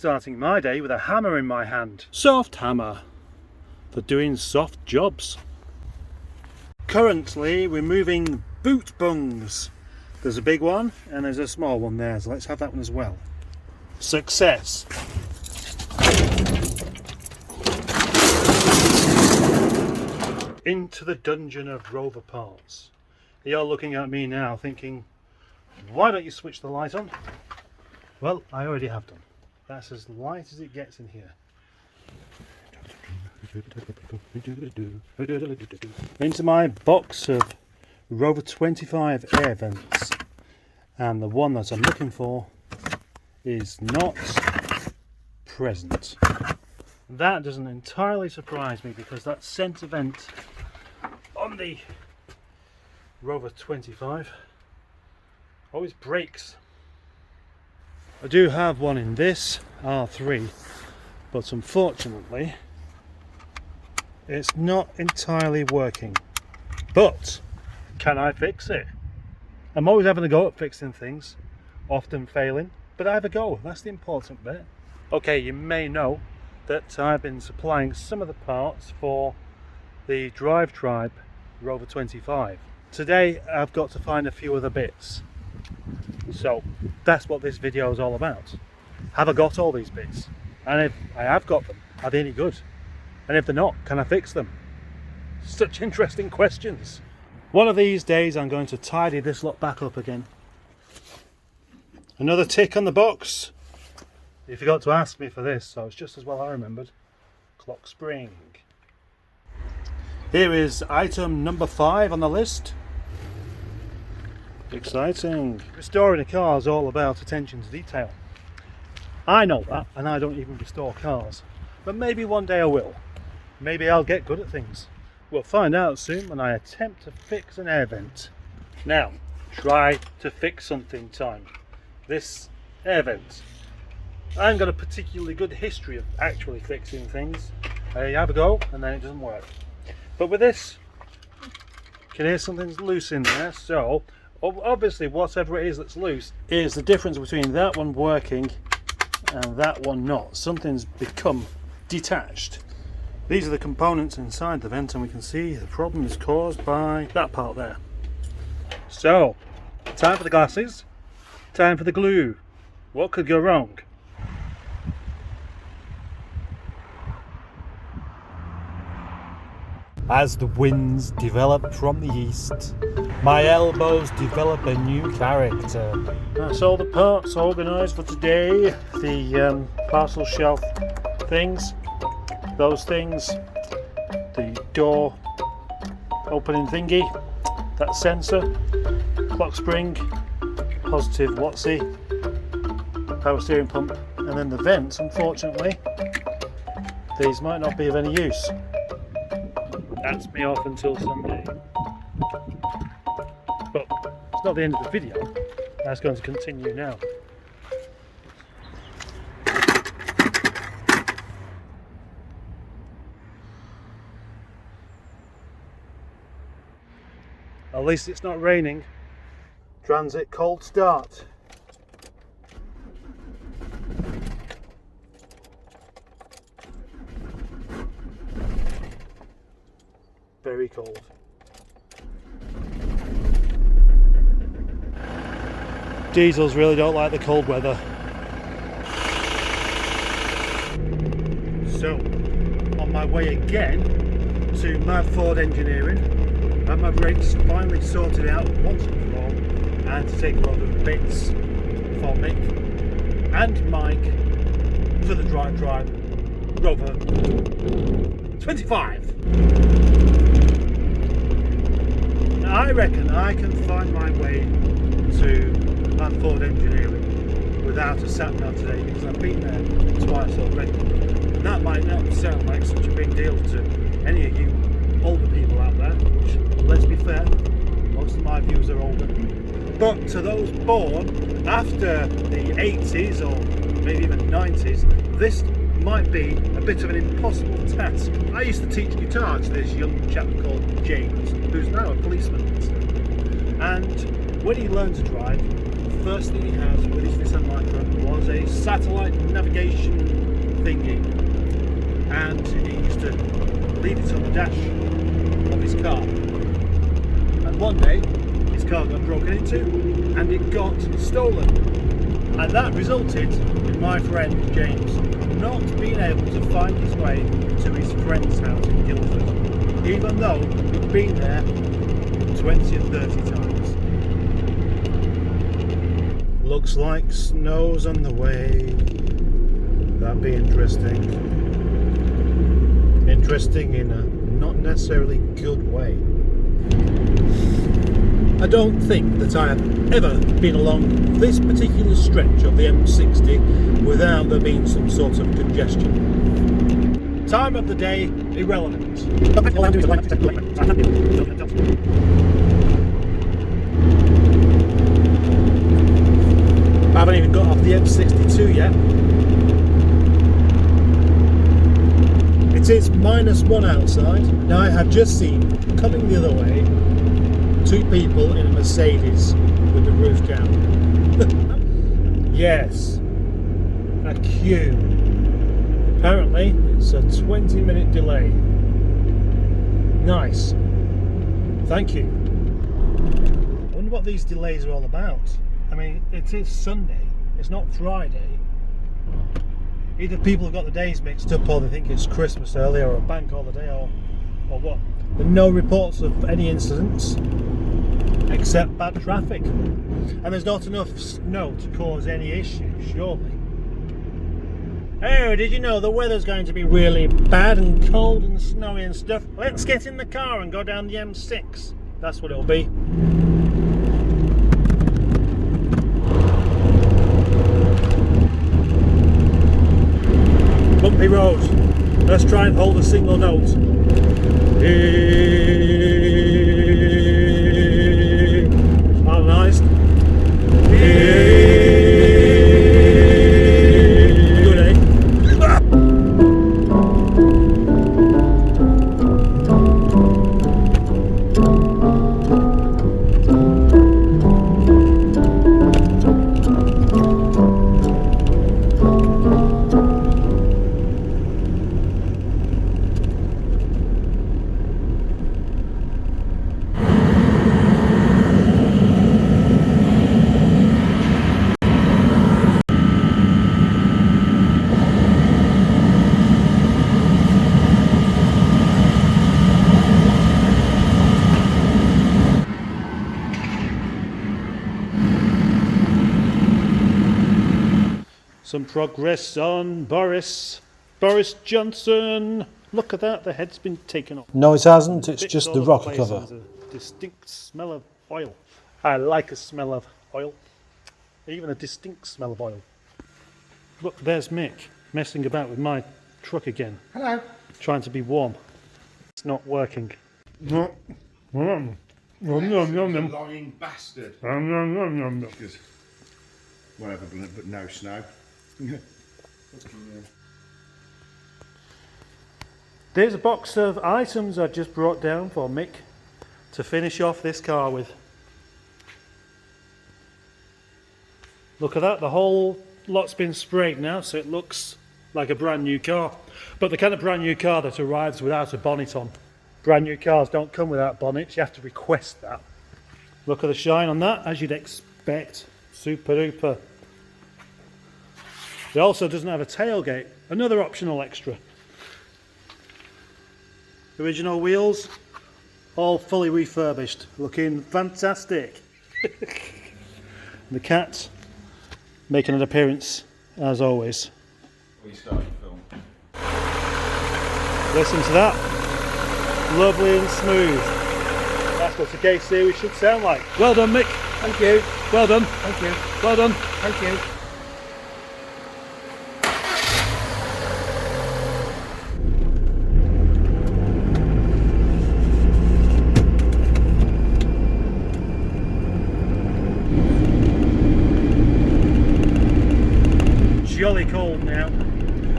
starting my day with a hammer in my hand. Soft hammer for doing soft jobs. Currently removing boot bungs. There's a big one and there's a small one there, so let's have that one as well. Success. Into the dungeon of Rover parts. You're looking at me now thinking, why don't you switch the light on? Well, I already have done. That's as light as it gets in here. Into my box of Rover 25 air vents, and the one that I'm looking for is not present. That doesn't entirely surprise me because that centre vent on the Rover 25 always breaks. I do have one in this R3, but unfortunately it's not entirely working. But can I fix it? I'm always having a go at fixing things, often failing, but I have a go. That's the important bit. Okay, you may know that I've been supplying some of the parts for the Drive Tribe Rover 25. Today I've got to find a few other bits. So that's what this video is all about. Have I got all these bits? And if I have got them, are they any good? And if they're not, can I fix them? Such interesting questions. One of these days I'm going to tidy this lot back up again. Another tick on the box. You forgot to ask me for this, so it's just as well I remembered. Clock spring. Here is item number 5 on the list. Exciting. Restoring a car is all about attention to detail. I know that, and I don't even restore cars. But maybe one day I will. Maybe I'll get good at things. We'll find out soon when I attempt to fix an air vent. Now, try to fix something time. This air vent. I haven't got a particularly good history of actually fixing things. I have a go and then it doesn't work. But with this, you can hear something's loose in there, so obviously whatever it is that's loose is the difference between that one working and that one not. Something's become detached. These are the components inside the vent, and we can see the problem is caused by that part there. So, time for the glasses, time for the glue. What could go wrong? As the winds develop from the east, my elbows develop a new character. That's all the parts organised for today. The parcel shelf things, those things, the door opening thingy, that sensor, clock spring, positive Watsy, power steering pump, and then the vents. Unfortunately, these might not be of any use. That's me off until Sunday. But it's not the end of the video. That's going to continue now. At least it's not raining. Transit cold start. Very cold. Diesels really don't like the cold weather. So, on my way again to Mick FORD Engineering, and my brakes finally sorted out once and for all, and to take a load of bits for Mick and Mike for the Drive Tribe Rover 25. I reckon I can find my way to Mick FORD Engineering without a sat-nav today, because I've been there twice already. And that might not sound like such a big deal to any of you older people out there, which, let's be fair, most of my viewers are older. But to those born after the 80s or maybe even 90s, this might be a bit of an impossible task. I used to teach guitar to this young chap called James, who's now a policeman. And when he learned to drive, first thing he has with his Nissan Micra was a satellite navigation thingy, and he used to leave it on the dash of his car. And one day his car got broken into and it got stolen, and that resulted in my friend James not being able to find his way to his friend's house in Guildford, even though he'd been there 20 or 30 times. Looks like snow's on the way. That'd be interesting. Interesting in a not necessarily good way. I don't think that I have ever been along this particular stretch of the M60 without there being some sort of congestion. Time of the day, irrelevant. I haven't even got off the M62 yet. It is -1 outside. Now I have just seen, coming the other way, 2 people in a Mercedes with the roof down. Yes, a queue. Apparently it's a 20-minute delay. Nice. Thank you. I wonder what these delays are all about. I mean, it is Sunday, it's not Friday. Either people have got the days mixed up, or they think it's Christmas early, or a bank holiday, or what. There are no reports of any incidents, except bad traffic. And there's not enough snow to cause any issues, surely. Oh, did you know the weather's going to be really bad and cold and snowy and stuff? Let's get in the car and go down the M6. That's what it'll be. Bumpy road. Let's try and hold a single note. Harmonised. Good, eh? Some progress on Boris Johnson. Look at that, the head's been taken off. No, it hasn't, it's just the rocker cover. There's a distinct smell of oil. I like a smell of oil. Even a distinct smell of oil. Look, there's Mick, messing about with my truck again. Hello. Trying to be warm. It's not working. Lying bastard. Because whatever, but no snow. There's a box of items I just brought down for Mick to finish off this car with. Look at that, the whole lot's been sprayed now, so it looks like a brand new car. But the kind of brand new car that arrives without a bonnet on. Brand new cars don't come without bonnets, you have to request that. Look at the shine on that, as you'd expect. Super duper. It also doesn't have a tailgate, another optional extra. Original wheels, all fully refurbished, looking fantastic. The cat making an appearance as always. We started film. Listen to that, lovely and smooth. That's what a K series should sound like. Well done, Mick. Thank you. Well done. Thank you. Well done. Thank you. Jolly cold now,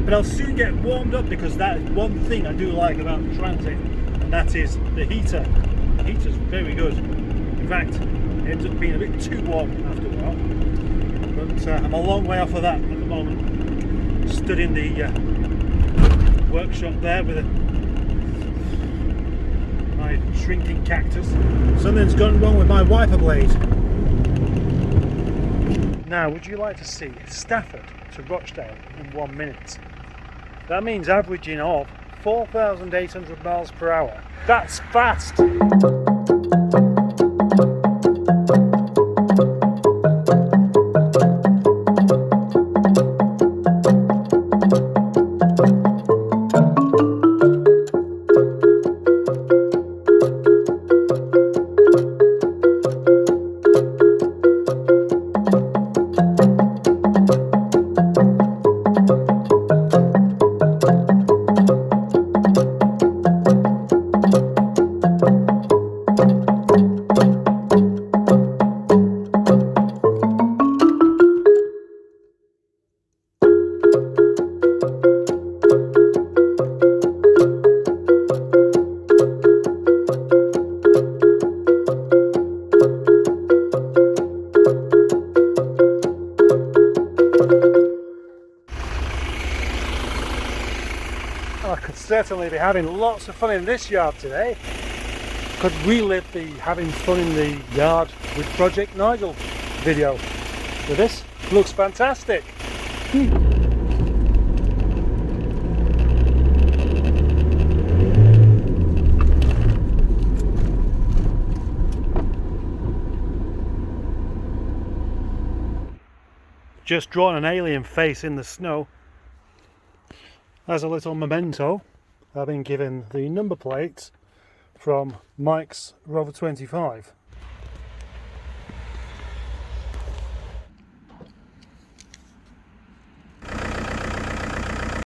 but I'll soon get warmed up because that is one thing I do like about the Transit, and that is the heater. The heater's very good. In fact, it ends up being a bit too warm after a while. but I'm a long way off of that at the moment. Stood in the workshop there with my shrinking cactus. Something's gone wrong with my wiper blade. Now, would you like to see Stafford to Rochdale in 1 minute? That means averaging of 4,800 miles per hour. That's fast! I could certainly be having lots of fun in this yard today. Could relive the having fun in the yard with Project Nigel video. But this looks fantastic. Just drawn an alien face in the snow. As a little memento, I've been given the number plate from Mike's Rover 25.